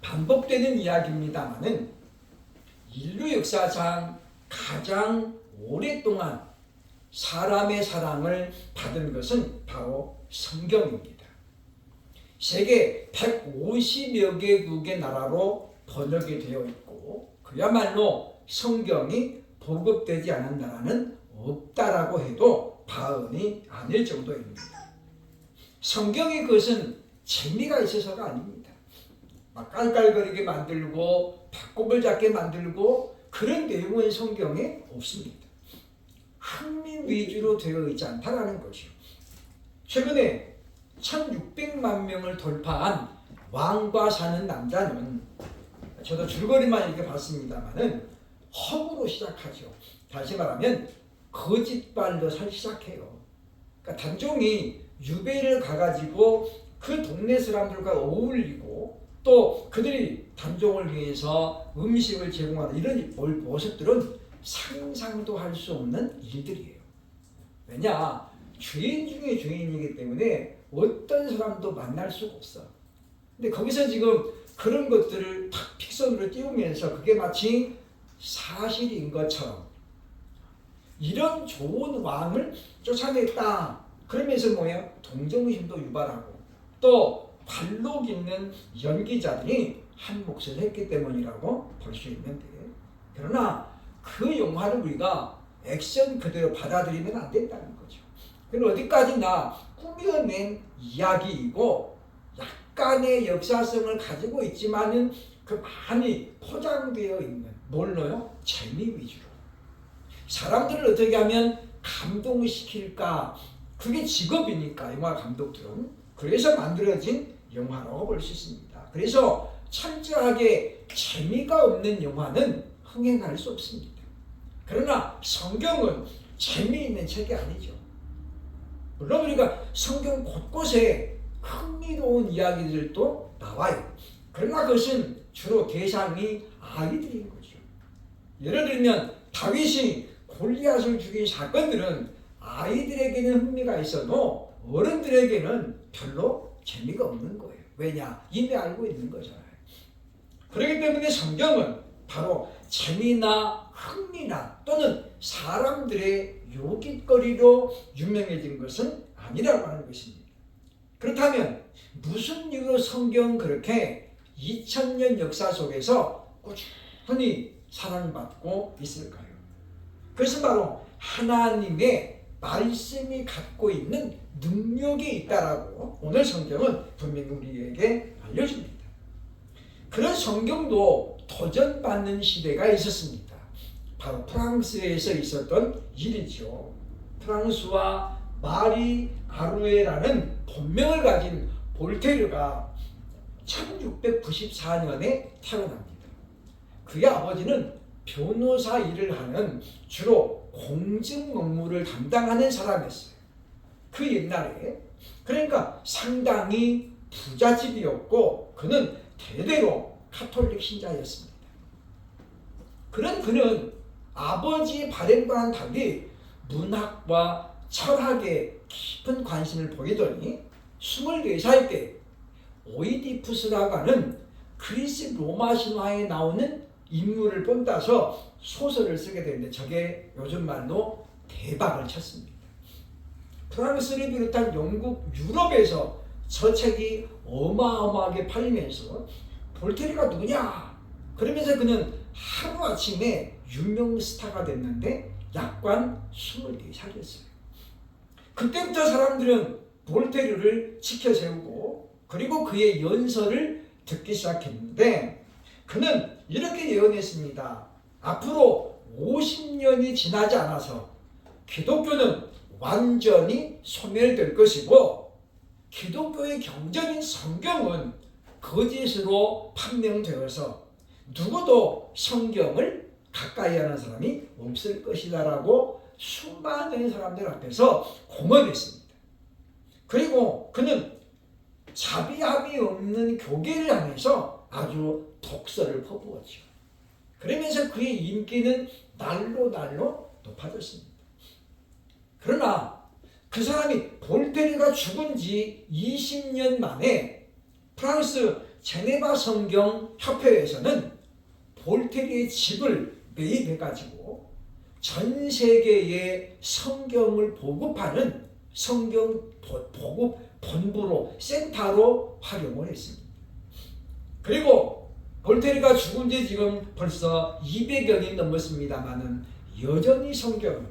반복되는 이야기입니다만은 인류 역사상 가장 오랫동안 사람의 사랑을 받은 것은 바로 성경입니다. 세계 150여 개국의 나라로 번역이 되어 있고 그야말로 성경이 보급되지 않은 나라는 없다라고 해도 과언이 아닐 정도입니다. 성경이 그것은 재미가 있어서가 아닙니다. 막 깔깔거리게 만들고 배꼽을 잡게 만들고 그런 내용은 성경에 없습니다. 흥미 위주로 되어 있지 않다라는 거죠. 최근에 1600만 명을 돌파한 왕과 사는 남자는 저도 줄거리만 이렇게 봤습니다만은 허구로 시작하죠. 다시 말하면 거짓말로 시작해요. 그러니까 단종이 유배를 가가지고 그 동네 사람들과 어울리고 또 그들이 단종을 위해서 음식을 제공하는 이런 모습들은 상상도 할 수 없는 일들이에요. 왜냐? 죄인 중에 죄인이기 때문에 어떤 사람도 만날 수가 없어. 근데 거기서 지금 그런 것들을 탁 픽션으로 띄우면서 그게 마치 사실인 것처럼 이런 좋은 왕을 쫓아냈다. 그러면서 뭐예요? 동정심도 유발하고 또 관록 있는 연기자들이 한 몫을 했기 때문이라고 볼 수 있는데 그러나 그 영화를 우리가 액션 그대로 받아들이면 안 된다는 거죠. 그건 어디까지나 꾸며낸 이야기이고 약간의 역사성을 가지고 있지만은 그 많이 포장되어 있는 뭘로요? 재미 위주로. 사람들을 어떻게 하면 감동시킬까? 그게 직업이니까 영화 감독들은. 그래서 만들어진 영화라고 볼 수 있습니다. 그래서 철저하게 재미가 없는 영화는 흥행할 수 없습니다. 그러나 성경은 재미있는 책이 아니죠. 물론 우리가 성경 곳곳에 흥미로운 이야기들도 나와요. 그러나 그것은 주로 대상이 아이들인 거죠. 예를 들면 다윗이 골리앗을 죽인 사건들은 아이들에게는 흥미가 있어도 어른들에게는 별로 재미가 없는 거예요. 왜냐? 이미 알고 있는 거잖아요. 그렇기 때문에 성경은 바로 재미나 흥미나 또는 사람들의 요깃거리로 유명해진 것은 아니라고 하는 것입니다. 그렇다면 무슨 이유로 성경은 그렇게 2000년 역사 속에서 꾸준히 사랑받고 있을까요? 그것은 바로 하나님의 말씀이 갖고 있는 능력이 있다라고 오늘 성경은 분명히 우리에게 알려줍니다. 그런 성경도 도전받는 시대가 있었습니다. 바로 프랑스에서 있었던 일이죠. 프랑스와 마리 아루에라는 본명을 가진 볼테르가 1694년에 태어납니다. 그의 아버지는 변호사 일을 하는 주로 공직 업무를 담당하는 사람이었어요. 그 옛날에 그러니까 상당히 부잣집이었고 그는 대대로 카톨릭 신자였습니다. 그런 그는 아버지의 바램과는 달리 문학과 철학에 깊은 관심을 보이더니 24살 때 오이디푸스라고 하는 그리스 로마 신화에 나오는 인물을 본따서 소설을 쓰게 되는데 저게 요즘 말로 대박을 쳤습니다. 프랑스를 비롯한 영국, 유럽에서 저 책이 어마어마하게 팔리면서 볼테르가 누구냐? 그러면서 그는 하루아침에 유명 스타가 됐는데 약관 24살이었어요. 그때부터 사람들은 볼테르를 지켜세우고 그리고 그의 연설을 듣기 시작했는데 그는 이렇게 예언했습니다. 앞으로 50년이 지나지 않아서 기독교는 완전히 소멸될 것이고 기독교의 경전인 성경은 거짓으로 판명되어서 누구도 성경을 가까이 하는 사람이 없을 것이다라고 수많은 사람들 앞에서 공언했습니다. 그리고 그는 자비함이 없는 교계를 향해서 아주 독서를 퍼부었죠. 그러면서 그의 인기는 날로 높아졌습니다. 그러나 그 사람이 볼테르가 죽은 지 20년 만에 프랑스 제네바 성경 협회에서는 볼테르의 집을 매입해가지고 전 세계에 성경을 보급하는 성경 보급 본부로 센터로 활용을 했습니다. 그리고 볼테르가 죽은 지 지금 벌써 200여년 넘었습니다만은 여전히 성경은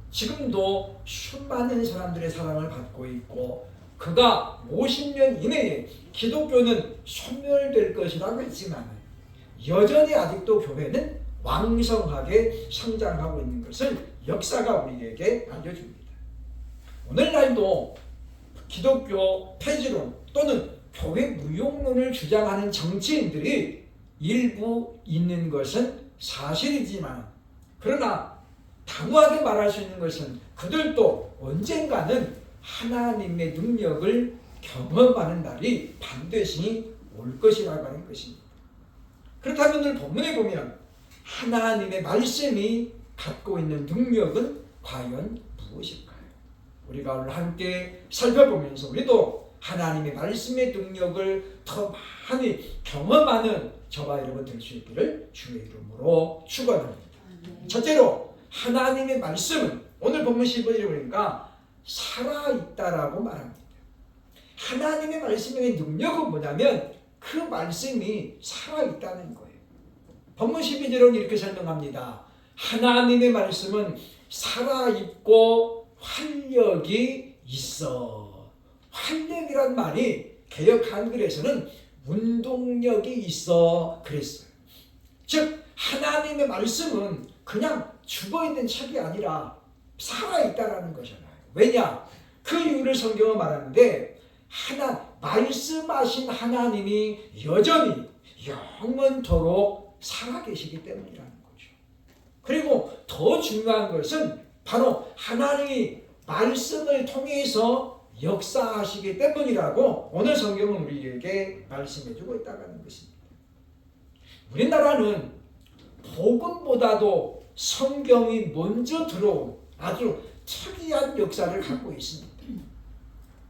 지금도 수많은 사람들의 사랑을 받고 있고 그가 50년 이내에 기독교는 소멸될 것이라고 했지만 여전히 아직도 교회는 왕성하게 성장하고 있는 것을 역사가 우리에게 알려줍니다. 오늘날도 기독교 폐지론 또는 교회 무용론을 주장하는 정치인들이 일부 있는 것은 사실이지만 그러나 단호하게 말할 수 있는 것은 그들도 언젠가는 하나님의 능력을 경험하는 날이 반드시 올 것이라고 하는 것입니다. 그렇다면 오늘 본문에 보면 하나님의 말씀이 갖고 있는 능력은 과연 무엇일까요? 우리가 오늘 함께 살펴보면서 우리도 하나님의 말씀의 능력을 더 많이 경험하는 저와 여러분 될 수 있기를 주의 이름으로 축원합니다. 첫째로 하나님의 말씀은 오늘 본문 15절에 보니까 살아있다라고 말합니다. 하나님의 말씀의 능력은 뭐냐면 그 말씀이 살아있다는 거예요. 본문 12절은 이렇게 설명합니다. 하나님의 말씀은 살아있고 활력이 있어. 활력이란 말이 개역 한글에서는 운동력이 있어 그랬어요. 즉 하나님의 말씀은 그냥 죽어있는 책이 아니라 살아있다라는 거잖아요. 왜냐? 그 이유를 성경은 말하는데 말씀하신 하나님이 여전히 영원토록 살아계시기 때문이라는 거죠. 그리고 더 중요한 것은 바로 하나님이 말씀을 통해서 역사하시기 때문이라고 오늘 성경은 우리에게 말씀해주고 있다는 것입니다. 우리나라는 복음보다도 성경이 먼저 들어온 아주 특이한 역사를 갖고 있습니다.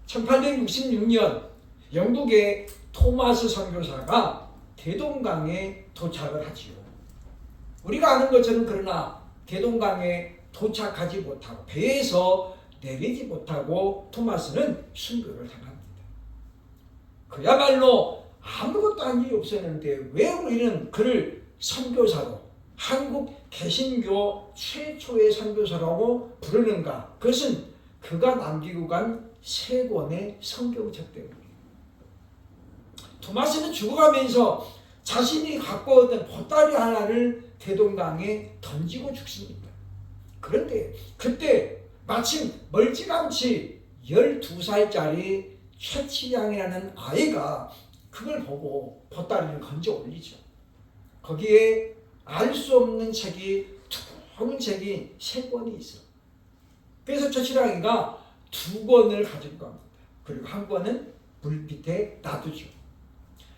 1866년 영국의 토마스 선교사가 대동강에 도착을 하지요. 우리가 아는 것처럼 그러나 대동강에 도착하지 못하고 배에서 내리지 못하고 토마스는 순교를 당합니다. 그야말로 아무것도 한 일이 없었는데 왜 우리는 그를 선교사로 한국 개신교 최초의 선교사라고 부르는가? 그것은 그가 남기고 간 3권의 성경책 때문이에요. 토마스는 죽어가면서 자신이 갖고 있던 보따리 하나를 대동강에 던지고 죽습니다. 그런데 그때 마침 멀찌감치 12살짜리 최치량이라는 아이가 그걸 보고 보따리를 건져 올리죠. 거기에 알 수 없는 책이 두꺼운 책이 3권이 있어. 그래서 최치량이가 2권을 가질 겁니다. 그리고 한 권은 물빛에 놔두죠.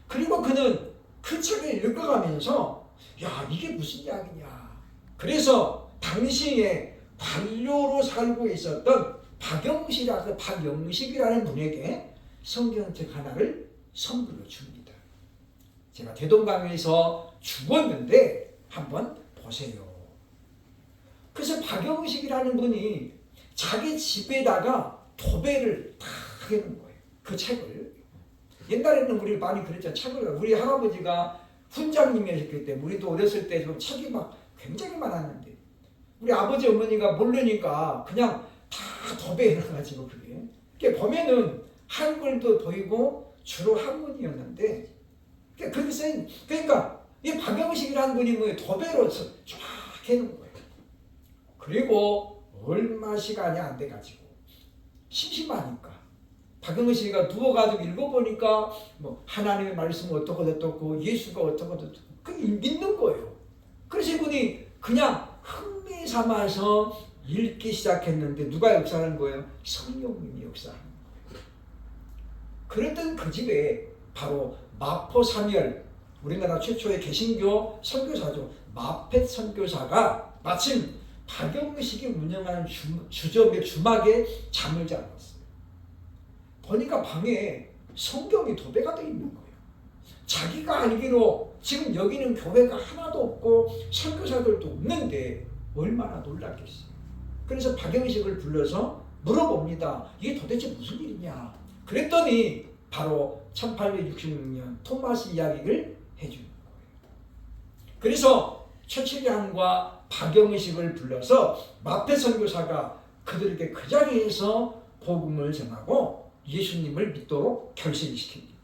그리고 그는 그 책을 읽어가면서 야 이게 무슨 이야기냐. 그래서 당시에 관료로 살고 있었던 박영식이라는 분에게 성경책 하나를 선물로 줍니다. 제가 대동강에서 죽었는데 한번 보세요. 그래서 박영식이라는 분이 자기 집에다가 도배를 다 해놓은 거예요. 그 책을. 옛날에는 우리 많이 그랬잖아요. 책을 우리 할아버지가 훈장님이셨기 때문에 우리도 어렸을 때 좀 책이 막 굉장히 많았는데 우리 아버지 어머니가 모르니까 그냥 다 도배해놔가지고 그게 보면은 한글도 보이고 주로 한문이었는데 그러니까 이 박영식이라는 분이 뭐 도배로 쫙 해놓은 거예요. 그리고 얼마 시간이 안 돼가지고 심심하니까 박영식이가 누워가지고 읽어보니까 뭐 하나님의 말씀은 어떻고 예수가 어떻고 그 믿는 거예요. 그래서 이분이 그냥 흥미 삼아서 읽기 시작했는데 누가 역사하는 거예요? 성령님이 역사하는 거예요. 그랬던 그 집에 바로 마포 사멸 우리나라 최초의 개신교 선교사죠. 마펫 선교사가 마침 박영식이 운영하는 주점의 주막에 잠을 자고 있어요. 보니까 방에 성경이 도배가 되어 있는 거예요. 자기가 알기로 지금 여기는 교회가 하나도 없고 선교사들도 없는데 얼마나 놀랐겠어요. 그래서 박영식을 불러서 물어봅니다. 이게 도대체 무슨 일이냐. 그랬더니 바로 1866년 토마스 이야기를 해주는 거예요. 그래서 최칠량과 박영식을 불러서 마페 선교사가 그들에게 그 자리에서 복음을 전하고 예수님을 믿도록 결심시킵니다.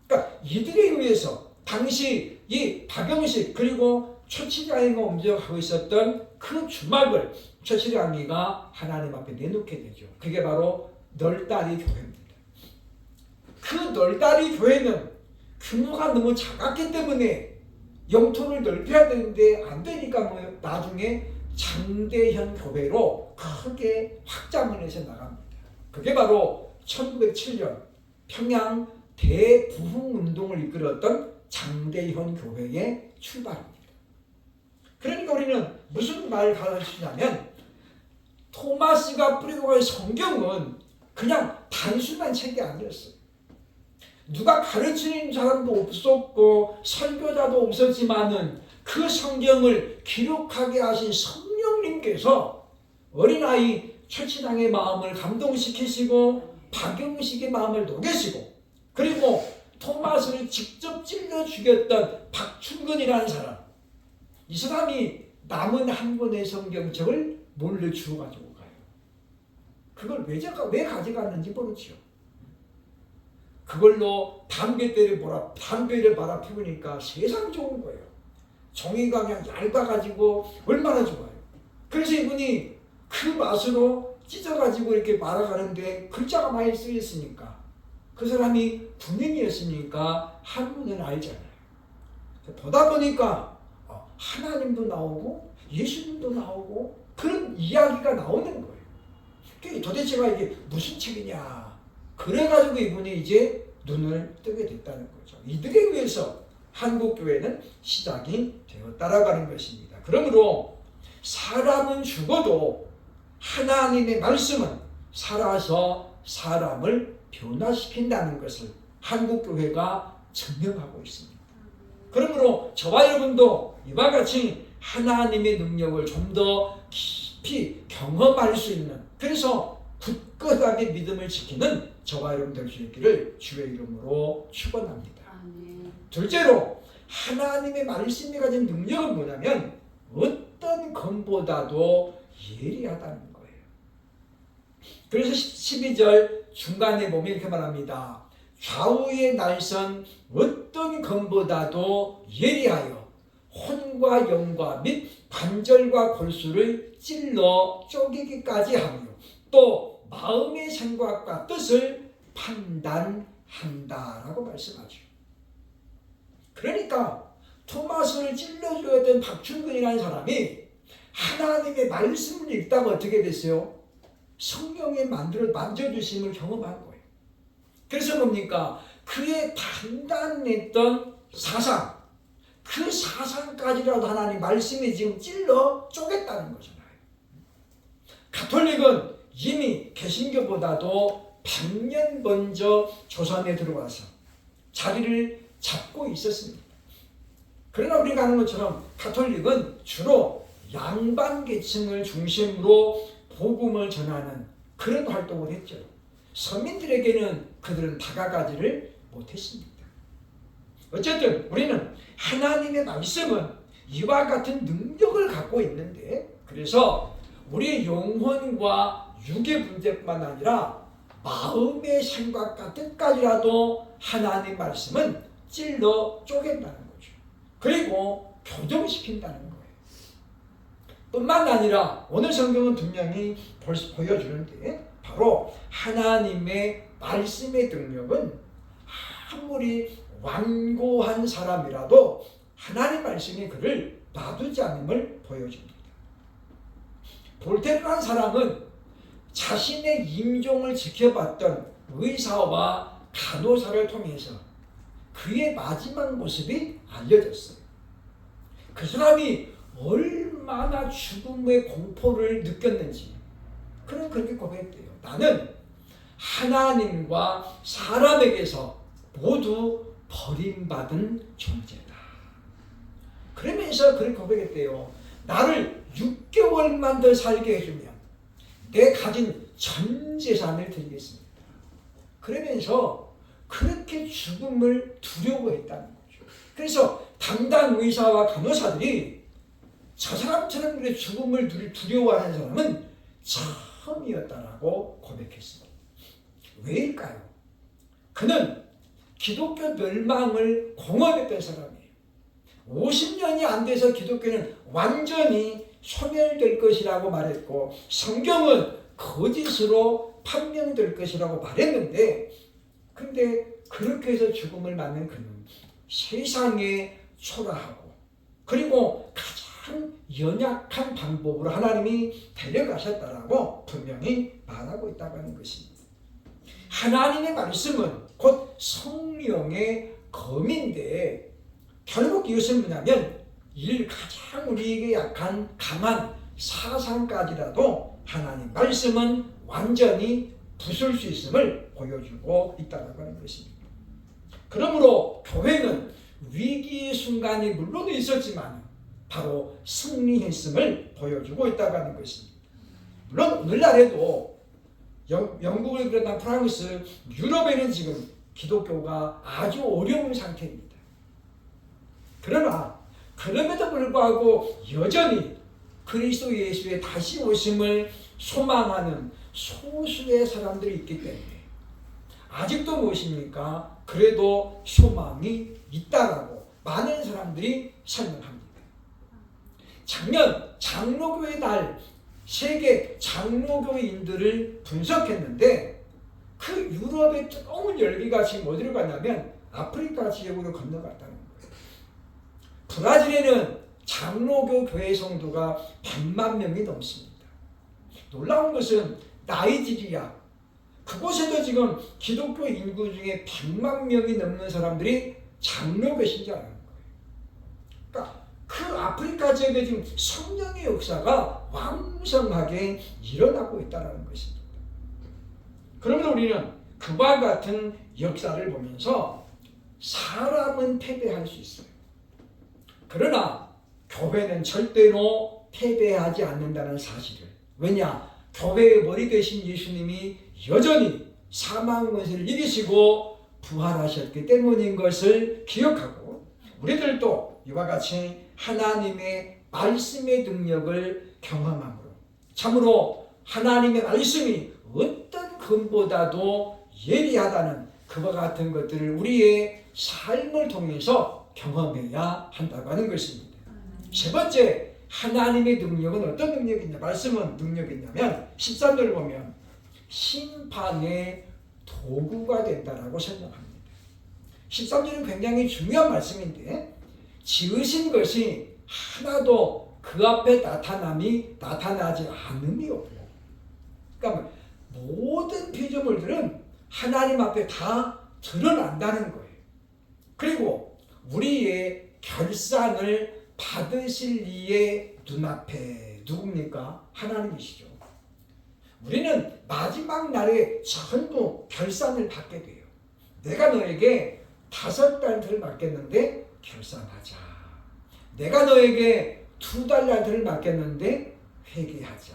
그러니까 이들에 의해서 당시 이 박영식 그리고 최칠량이가 움직여가고 있었던 그 주막을 최칠량이가 하나님 앞에 내놓게 되죠. 그게 바로 널다리 교회입니다. 그 널다리 교회는 규모가 너무 작았기 때문에 영토를 넓혀야 되는데 안 되니까 나중에 장대현 교회로 크게 확장을 해서 나갑니다. 그게 바로 1907년 평양 대부흥운동을 이끌었던 장대현 교회의 출발입니다. 그러니까 우리는 무슨 말을 가르치냐면 토마스가 뿌리고 간 성경은 그냥 단순한 책이 아니었어요. 누가 가르치는 사람도 없었고 설교자도 없었지만은 그 성경을 기록하게 하신 성령님께서 어린아이 최치당의 마음을 감동시키시고 박영식의 마음을 녹이시고 그리고 토마스를 직접 찔러 죽였던 박춘근이라는 사람, 이 사람이 남은 한 권의 성경책을 몰래 주워 가지고 가요. 그걸 왜 가져갔는지 모르죠. 그걸로 담배를 바라 피우니까 세상 좋은 거예요. 종이가 그냥 얇아가지고 얼마나 좋아요. 그래서 이분이 그 맛으로 찢어가지고 이렇게 말아가는데 글자가 많이 쓰였으니까 그 사람이 군인이었으니까 한문은 알잖아요. 보다 보니까 하나님도 나오고 예수님도 나오고 그런 이야기가 나오는 거예요. 도대체가 이게 무슨 책이냐. 그래가지고 이분이 이제 눈을 뜨게 됐다는 거죠. 이들에 의해서 한국교회는 시작이 되어 따라가는 것입니다. 그러므로 사람은 죽어도 하나님의 말씀은 살아서 사람을 변화시킨다는 것을 한국교회가 증명하고 있습니다. 그러므로 저와 여러분도 이와 같이 하나님의 능력을 좀 더 깊이 경험할 수 있는, 그래서 굳건하게 믿음을 지키는 저와 여러분 될 수 있기를 주의 이름으로 축원합니다. 둘째로 하나님의 말씀이 가진 능력은 뭐냐면 어떤 검보다도 예리하다는 거예요. 그래서 12절 중간에 보면 이렇게 말합니다. 좌우의 날선 어떤 검보다도 예리하여 혼과 영과 및 관절과 골수를 찔러 쪼개기까지 하며 또 마음의 생각과 뜻을 판단한다라고 말씀하죠. 그러니까 토마스를 찔러주었던 박춘근이라는 사람이 하나님의 말씀을 읽다가 어떻게 됐어요? 성령에 만져주심을 경험한 거예요. 그래서 뭡니까? 그의 단단했던 사상, 그 사상까지라도 하나님 말씀이 지금 찔러 쪼갰다는 거잖아요. 가톨릭은 이미 개신교보다도 100년 먼저 조선에 들어와서 자리를 잡고 있었습니다. 그러나 우리가 아는 것처럼 가톨릭은 주로 양반 계층을 중심으로 복음을 전하는 그런 활동을 했죠. 서민들에게는 그들은 다가가지를 못했습니다. 어쨌든 우리는 하나님의 말씀은 이와 같은 능력을 갖고 있는데, 그래서 우리의 영혼과 육의 문제뿐만 아니라 마음의 생각과 뜻까지라도 하나님 말씀은 찔러 쪼갠다는 거죠. 그리고 교정시킨다는 거예요. 뿐만 아니라 오늘 성경은 분명히 보여주는데 바로 하나님의 말씀의 능력은 아무리 완고한 사람이라도 하나님 말씀이 그를 놔두지 않음을 보여줍니다. 볼테르라는 사람은 자신의 임종을 지켜봤던 의사와 간호사를 통해서 그의 마지막 모습이 알려졌어요. 그 사람이 얼마나 죽음의 공포를 느꼈는지 그는 그렇게 고백했대요. 나는 하나님과 사람에게서 모두 버림받은 존재다. 그러면서 그렇게 고백했대요. 나를 6개월만 더 살게 해주면 내 가진 전 재산을 드리겠습니다. 그러면서 그렇게 죽음을 두려워했다는 거죠. 그래서 담당 의사와 간호사들이 저 사람처럼 그렇게 죽음을 두려워하는 사람은 처음이었다라고 고백했습니다. 왜일까요? 그는 기독교 멸망을 공언했던 사람이에요. 50년이 안 돼서 기독교는 완전히 소멸될 것이라고 말했고 성경은 거짓으로 판명될 것이라고 말했는데 근데 그렇게 해서 죽음을 맞는 그는 세상에 초라하고 그리고 가장 연약한 방법으로 하나님이 데려가셨다라고 분명히 말하고 있다고 하는 것입니다. 하나님의 말씀은 곧 성령의 검인데 결국 이것은 뭐냐면 가장 우리에게 약한 강한 사상까지라도 하나님 말씀은 완전히 부술 수 있음을 보여주고 있다고 하는 것입니다. 그러므로 교회는 위기의 순간이 물론 있었지만 바로 승리했음을 보여주고 있다고 하는 것입니다. 물론 오늘날에도 영국을 비롯한 프랑스, 유럽에는 지금 기독교가 아주 어려운 상태입니다. 그러나 그럼에도 불구하고 여전히 그리스도 예수의 다시 오심을 소망하는 소수의 사람들이 있기 때문에 아직도 무엇입니까? 그래도 소망이 있다라고 많은 사람들이 설명합니다. 작년 장로교의 날 세계 장로교인들을 분석했는데 그 유럽의 뜨거운 열기가 지금 어디로 갔냐면 아프리카 지역으로 건너갔다는 거예요. 브라질에는 장로교 교회 성도가 100만 명이 넘습니다. 놀라운 것은 나이지리아 그곳에도 지금 기독교 인구 중에 100만 명이 넘는 사람들이 장로교 신자라는 거예요. 그러니까 그 아프리카 지역에 지금 성령의 역사가 왕성하게 일어나고 있다는 것입니다. 그러면 우리는 그와 같은 역사를 보면서 사람은 패배할 수 있어요. 그러나 교회는 절대로 패배하지 않는다는 사실을 왜냐? 교회의 머리 되신 예수님이 여전히 사망 권세를 이기시고 부활하셨기 때문인 것을 기억하고 우리들도 이와 같이 하나님의 말씀의 능력을 경험함으로 참으로 하나님의 말씀이 어떤 금보다도 예리하다는 그와 같은 것들을 우리의 삶을 통해서 경험해야 한다고 하는 것입니다. 세 번째, 하나님의 능력은 어떤 능력이냐? 말씀은 능력이냐면 13절을 보면 심판의 도구가 된다라고 설명합니다. 13절은 굉장히 중요한 말씀인데 지으신 것이 하나도 그 앞에 나타나지 않음이 없고 그러니까 모든 피조물들은 하나님 앞에 다 드러난다는 거예요. 그리고 우리의 결산을 받으실 이의 눈앞에 누굽니까? 하나님이시죠. 우리는 마지막 날에 전부 결산을 받게 돼요. 내가 너에게 5달란트를 맡겼는데 결산하자. 내가 너에게 2달란트를 맡겼는데 회개하자.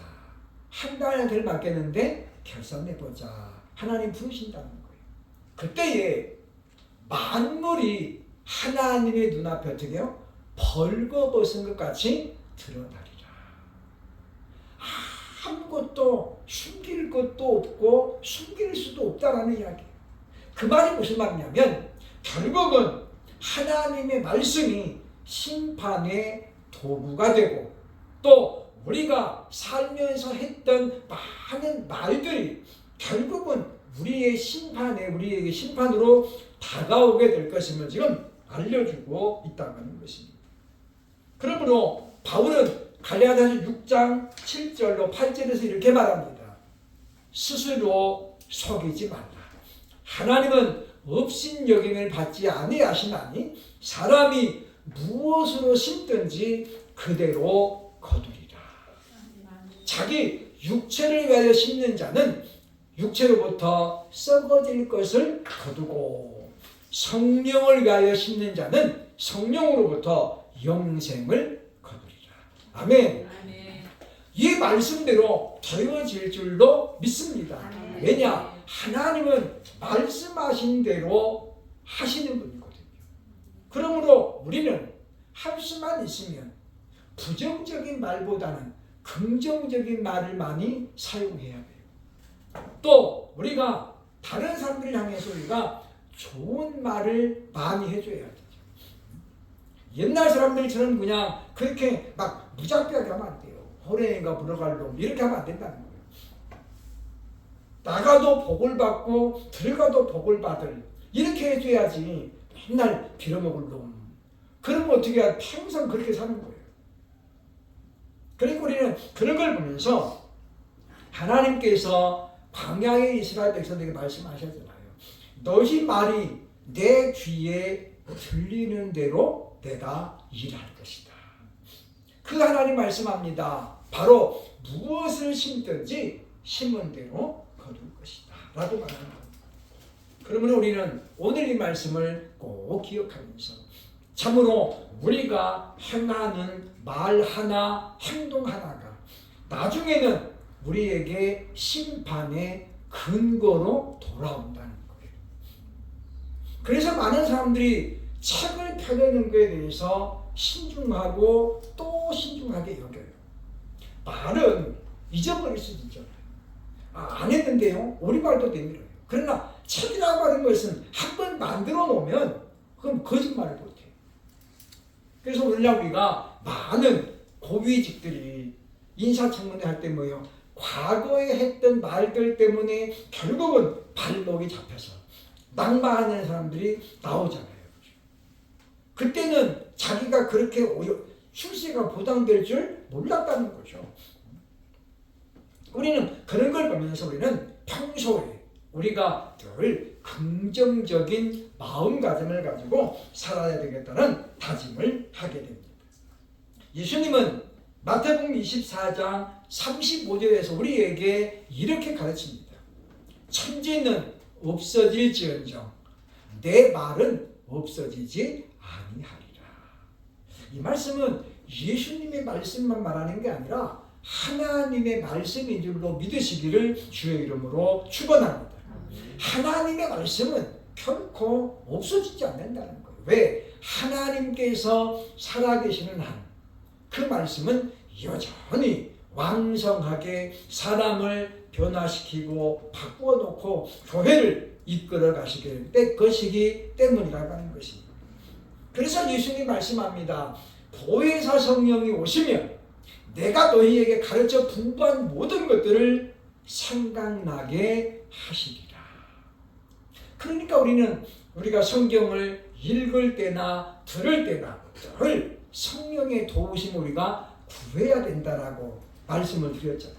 1달란트를 맡겼는데 결산해보자. 하나님 부르신다는 거예요. 그때에 만물이 하나님의 눈앞에 어떻게 해요? 벌거벗은 것 같이 드러나리라. 아무것도 숨길 것도 없고 숨길 수도 없다라는 이야기예요. 그 말이 무슨 말이냐면 결국은 하나님의 말씀이 심판의 도구가 되고 또 우리가 살면서 했던 많은 말들이 결국은 우리에게 심판으로 다가오게 될 것임을 지금 알려주고 있다고 하는 것입니다. 그러므로 바울은 갈라디아서 6장 7절로 8절에서 이렇게 말합니다. 스스로 속이지 말라. 하나님은 업신여김을 받지 아니하시나니 사람이 무엇으로 심든지 그대로 거두리라. 자기 육체를 위하여 심는 자는 육체로부터 썩어질 것을 거두고 성령을 위하여 심는 자는 성령으로부터 영생을 거두리라. 아멘. 이 말씀대로 되어질 줄로 믿습니다. 왜냐? 하나님은 말씀하신 대로 하시는 분이거든요. 그러므로 우리는 할 수만 있으면 부정적인 말보다는 긍정적인 말을 많이 사용해야 돼요. 또 우리가 다른 사람들을 향해서 우리가 좋은 말을 많이 해줘야 되죠. 옛날 사람들처럼 그냥 그렇게 막 무작위하게 하면 안 돼요. 호랭이가 물어갈 놈 이렇게 하면 안 된다는 거예요. 나가도 복을 받고 들어가도 복을 받을 이렇게 해줘야지. 맨날 빌어먹을 놈 그러면 어떻게 해야 평생 그렇게 사는 거예요. 그러니까 우리는 그런 걸 보면서 하나님께서 광야의 이스라엘 백성들에게 말씀하셨잖아요. 너희 말이 내 귀에 들리는 대로 내가 일할 것이다. 그 하나님 말씀합니다. 바로 무엇을 심든지 심은 대로 거둘 것이다 라고 말하는 겁니다. 그러면 우리는 오늘 이 말씀을 꼭 기억하면서 참으로 우리가 행하는 말 하나 행동 하나가 나중에는 우리에게 심판의 근거로 돌아온다는 거예요. 그래서 많은 사람들이 책을 펴내는 것에 대해서 신중하고 또 신중하게 여겨요. 말은 잊어버릴 수도 있잖아요. 안 했는데요. 우리말도 내밀어요. 그러나 책이라고 하는 것은 한 번 만들어 놓으면 그럼 거짓말을 못해요. 그래서 오늘날 우리가 많은 고위직들이 인사청문회 할 때 뭐예요? 과거에 했던 말들 때문에 결국은 발목이 잡혀서 낙마하는 사람들이 나오잖아요. 그때는 자기가 그렇게 출세가 보장될 줄 몰랐다는 거죠. 우리는 그런 걸 보면서 우리는 평소에 우리가 늘 긍정적인 마음가짐을 가지고 살아야 되겠다는 다짐을 하게 됩니다. 예수님은 마태복음 24장 35절에서 우리에게 이렇게 가르칩니다. 천지는 없어질지언정 내 말은 없어지지 아니하리라. 이 말씀은 예수님의 말씀만 말하는 게 아니라 하나님의 말씀인 줄로 믿으시기를 주의 이름으로 축원합니다. 하나님의 말씀은 결코 없어지지 않는다는 거예요. 왜? 하나님께서 살아계시는 한 그 말씀은 여전히 왕성하게 사람을 변화시키고 바꾸어 놓고 교회를 이끌어 가시게 될 것이기 때문이라고 하는 것입니다. 그래서 예수님이 말씀합니다. 보혜사 성령이 오시면 내가 너희에게 가르쳐 분부한 모든 것들을 생각나게 하시리라. 그러니까 우리가 성경을 읽을 때나 들을 때나 늘 성령의 도우심을 우리가 구해야 된다라고 말씀을 드렸잖아요.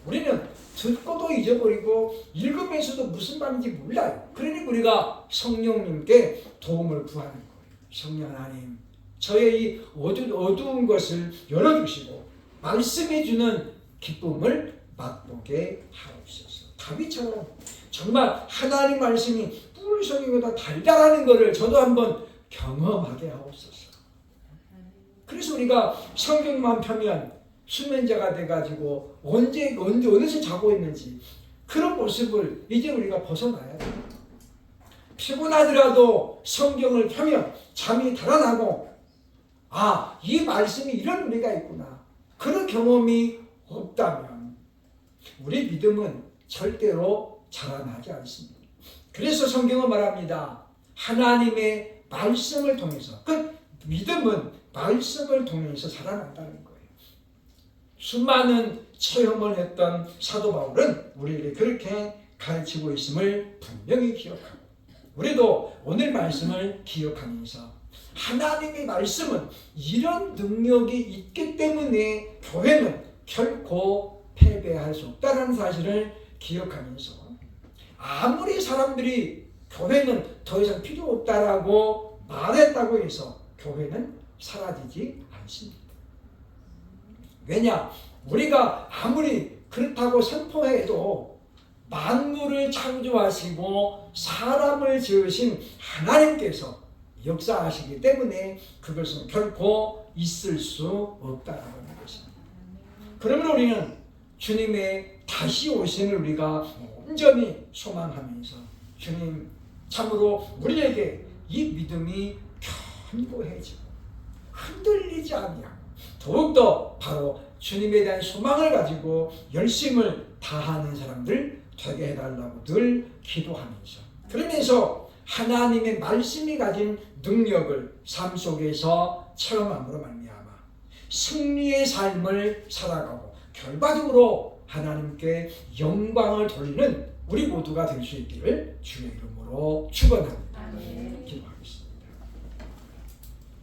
우리는 듣고도 잊어버리고 읽으면서도 무슨 말인지 몰라요. 그러니까 우리가 성령님께 도움을 구하는 거예요. 성령 하나님, 저의 이 어두운 것을 열어주시고 말씀해 주는 기쁨을 맛보게 하옵소서. 다윗처럼 정말 하나님 말씀이 꿀송이보다 달달하는 것을 저도 한번 경험하게 하옵소서. 그래서 우리가 성경만 펴면 수면제가 돼가지고 어느새 자고 있는지 그런 모습을 이제 우리가 벗어나야 돼요. 피곤하더라도 성경을 펴면 잠이 달아나고 이 말씀이 이런 의미가 있구나. 그런 경험이 없다면 우리 믿음은 절대로 자라나지 않습니다. 그래서 성경은 말합니다. 하나님의 말씀을 통해서 그 믿음은 말씀을 통해서 살아난다는 거예요. 수많은 체험을 했던 사도 바울은 우리에게 그렇게 가르치고 있음을 분명히 기억하고 우리도 오늘 말씀을 기억하면서 하나님의 말씀은 이런 능력이 있기 때문에 교회는 결코 패배할 수 없다는 사실을 기억하면서 아무리 사람들이 교회는 더 이상 필요 없다라고 말했다고 해서 교회는 사라지지 않습니다. 왜냐? 우리가 아무리 그렇다고 선포해도 만물을 창조하시고 사람을 지으신 하나님께서 역사하시기 때문에 그것은 결코 있을 수 없다라고 하는 것입니다. 그러면 우리는 주님의 다시 오심을 우리가 온전히 소망하면서 주님 참으로 우리에게 이 믿음이 견고해지고 흔들리지 아니하고 더욱더 바로 주님에 대한 소망을 가지고 열심을 다하는 사람들 되게 해달라고 늘 기도하면서 그러면서 하나님의 말씀이 가진 능력을 삶 속에서 체험함으로 말미암아 승리의 삶을 살아가고 결과적으로 하나님께 영광을 돌리는 우리 모두가 될 수 있기를 주의 이름으로 축원합니다. 기도하겠습니다.